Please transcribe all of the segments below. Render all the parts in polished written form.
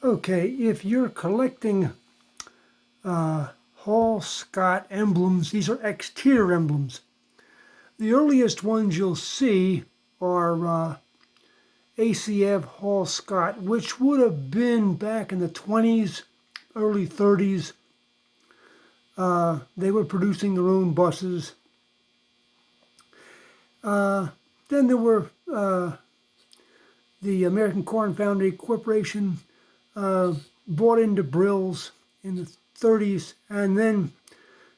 Okay, if you're collecting Hall-Scott emblems, these are exterior emblems. The earliest ones you'll see are ACF Hall-Scott, which would have been back in the 20s, early 30s. They were producing their own buses. Then there were the American Car and Foundry Corporation bought into Brill's in the 30s, and then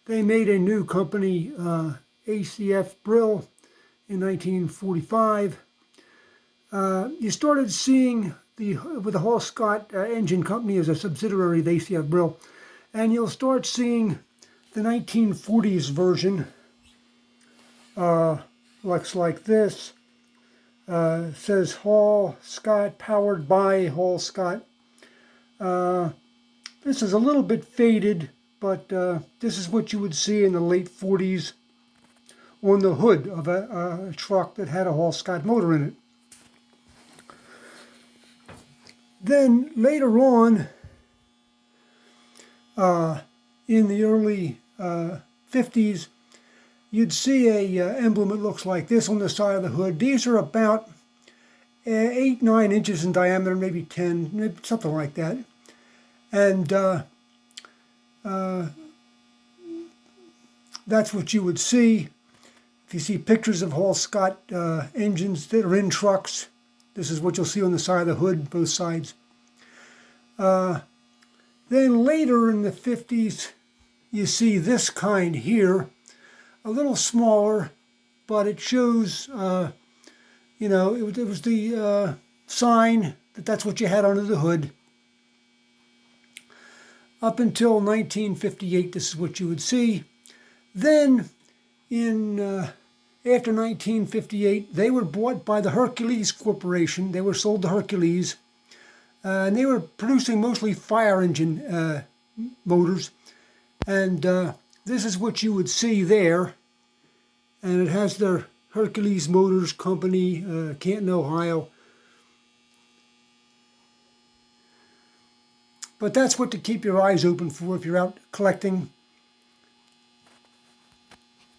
they made a new company, ACF Brill, in 1945. You started seeing with the Hall-Scott Engine Company as a subsidiary of ACF Brill, and you'll start seeing the 1940s version. Looks like this. Says Hall-Scott, powered by Hall-Scott. This is a little bit faded, but this is what you would see in the late 40s on the hood of a truck that had a Hall-Scott motor in it. Then later on, in the early 50s, you'd see a emblem that looks like this on the side of the hood. These are about 8-9 inches in diameter, maybe 10, maybe something like that. And that's what you would see. If you see pictures of Hall-Scott engines that are in trucks, this is what you'll see on the side of the hood, both sides. Then later in the 50s, you see this kind here, a little smaller, but it shows, it was the sign that that's what you had under the hood. Up until 1958, this is what you would see. Then, after 1958, they were bought by the Hercules Corporation. They were sold to Hercules, and they were producing mostly fire engine motors. And this is what you would see there. And it has their Hercules Motors Company, Canton, Ohio. But that's what to keep your eyes open for if you're out collecting